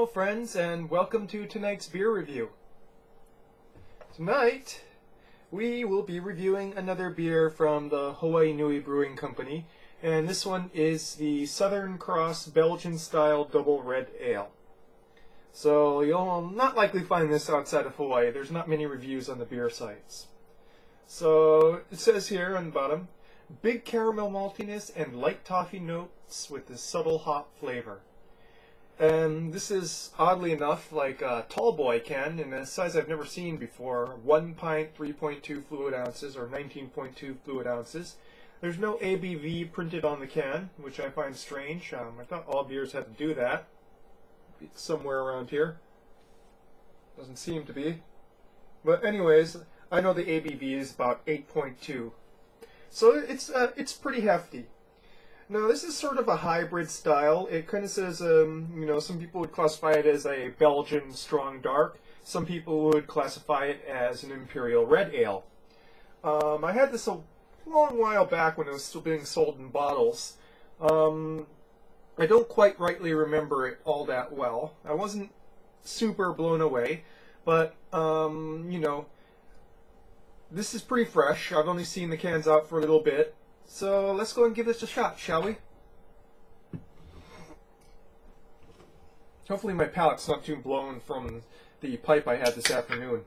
Hello friends, and welcome to tonight's beer review. Tonight we will be reviewing another beer from the Hawaii Nui Brewing Company, and this one is the Southern Cross Belgian style double red ale. So you'll not likely find this outside of Hawaii. There's not many reviews on the beer sites. So it says here on the bottom, big caramel maltiness and light toffee notes with a subtle hop flavor. And this is, oddly enough, like a tall boy can in a size I've never seen before. 1 pint, 3.2 fluid ounces, or 19.2 fluid ounces. There's no ABV printed on the can, which I find strange. I thought all beers had to do that. It's somewhere around here. Doesn't seem to be. But anyways, I know the ABV is about 8.2. So it's pretty hefty. Now, this is sort of a hybrid style. It kind of says, some people would classify it as a Belgian strong dark. Some people would classify it as an imperial red ale. I had this a long while back when it was still being sold in bottles. I don't quite rightly remember it all that well. I wasn't super blown away, but, this is pretty fresh. I've only seen the cans out for a little bit. So let's go and give this a shot, shall we? Hopefully my palate's not too blown from the pipe I had this afternoon.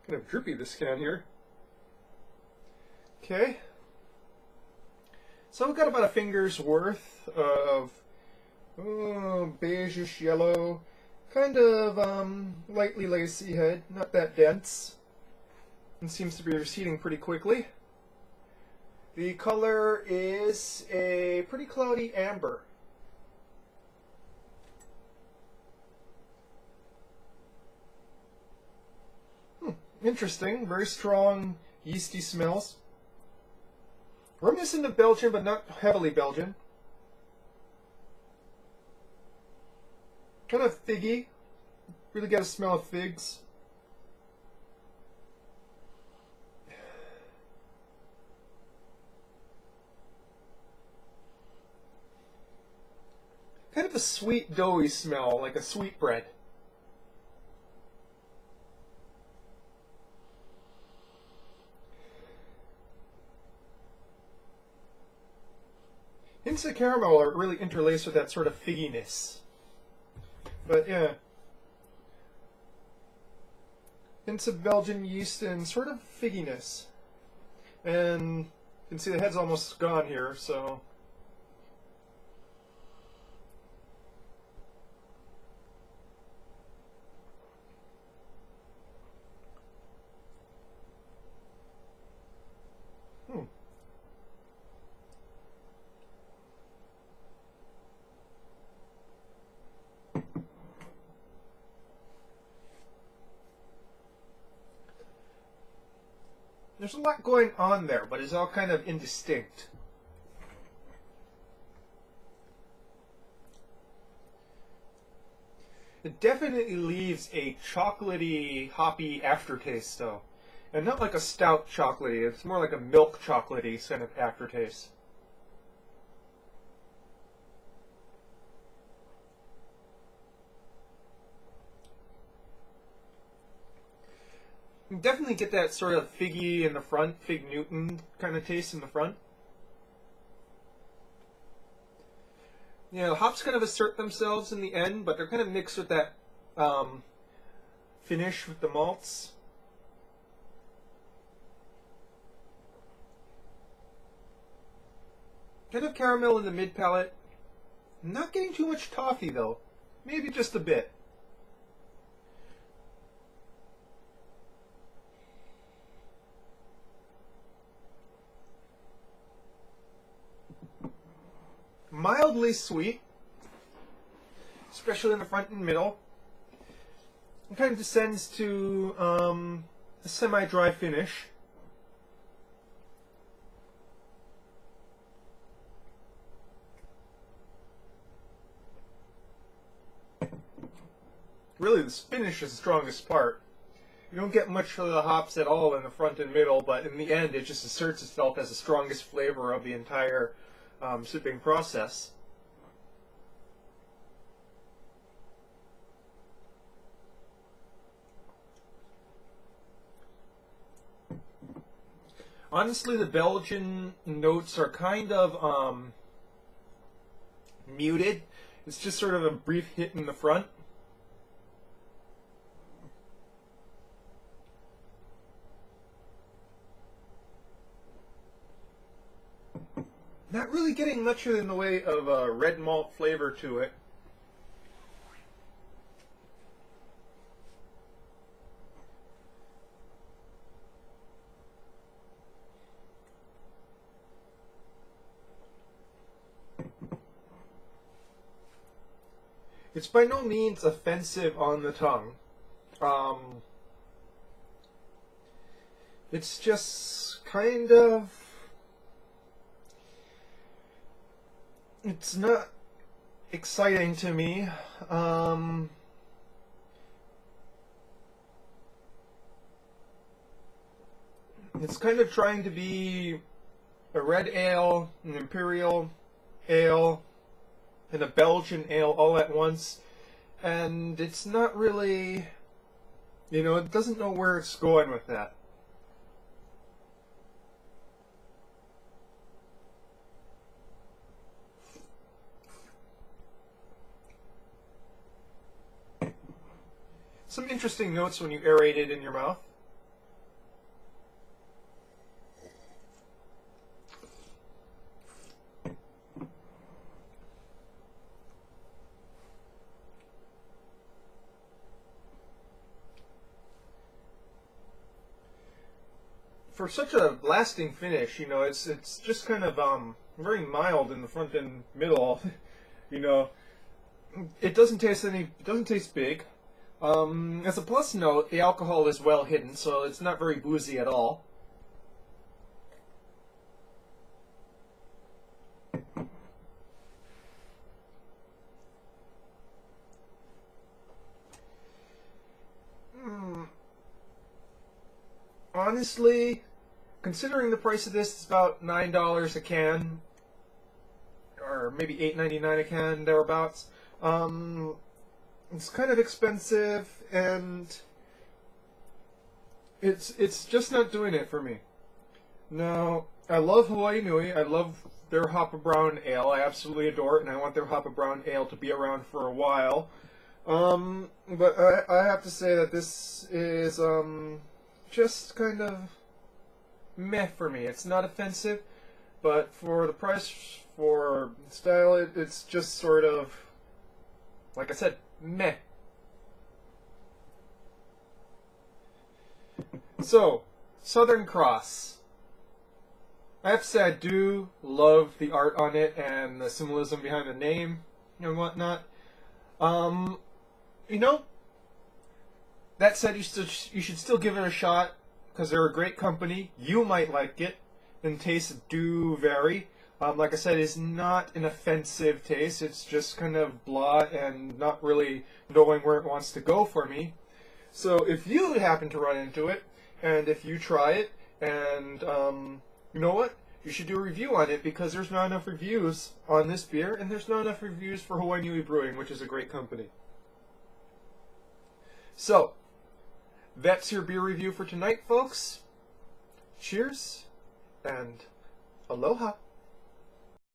Kind of drippy, this can here. Okay. So we've got about a finger's worth of beigeish yellow, kind of lightly lacy head, not that dense, and seems to be receding pretty quickly. The color is a pretty cloudy amber. Interesting, very strong yeasty smells. Reminiscent of Belgian, but not heavily Belgian. Kind of figgy. Really got a smell of figs. Kind of a sweet, doughy smell, like a sweetbread. Hints of caramel are really interlaced with that sort of figginess. But yeah. Hints of Belgian yeast and sort of figginess. And you can see the head's almost gone here, so. There's a lot going on there, but it's all kind of indistinct. It definitely leaves a chocolatey, hoppy aftertaste, though. And not like a stout chocolatey, it's more like a milk chocolatey kind of aftertaste. You definitely get that sort of figgy in the front, Fig Newton kind of taste in the front. Yeah, the hops kind of assert themselves in the end, but they're kind of mixed with that finish with the malts. Kind of caramel in the mid palate. Not getting too much toffee though. Maybe just a bit. Mildly sweet, especially in the front and middle. It kind of descends to a semi-dry finish. really the finish is the strongest part. You don't get much of the hops at all in the front and middle, but in the end it just asserts itself as the strongest flavor of the entire sipping process. Honestly, the Belgian notes are kind of muted. It's just sort of a brief hit in the front. Not really getting much in the way of a red malt flavor to it. It's by no means offensive on the tongue. It's just kind of... It's not exciting to me. It's kind of trying to be a red ale, an imperial ale, and a Belgian ale all at once, and it's not really, it doesn't know where it's going with that. Some interesting notes when you aerate it in your mouth. For such a lasting finish, it's just kind of very mild in the front and middle. It doesn't taste big. As a plus note, the alcohol is well hidden, so it's not very boozy at all. Honestly, considering the price of this, it's about $9 a can, or maybe $8.99 a can, thereabouts. It's kind of expensive, and it's just not doing it for me. Now, I love Hawaii Nui. I love their Hopper Brown Ale. I absolutely adore it, and I want their Hopper Brown Ale to be around for a while. But I have to say that this is just kind of meh for me. It's not offensive, but for the price, for style, it's just sort of, like I said, meh. So, Southern Cross. I have to say I do love the art on it and the symbolism behind the name and whatnot. That said, you should still give it a shot because they're a great company. You might like it, and tastes do vary. Like I said, it's not an offensive taste. It's just kind of blah and not really knowing where it wants to go for me. So if you happen to run into it, and if you try it, and you know what? You should do a review on it because there's not enough reviews on this beer, and there's not enough reviews for Hawaii Nui Brewing, which is a great company. So, that's your beer review for tonight, folks. Cheers, and aloha.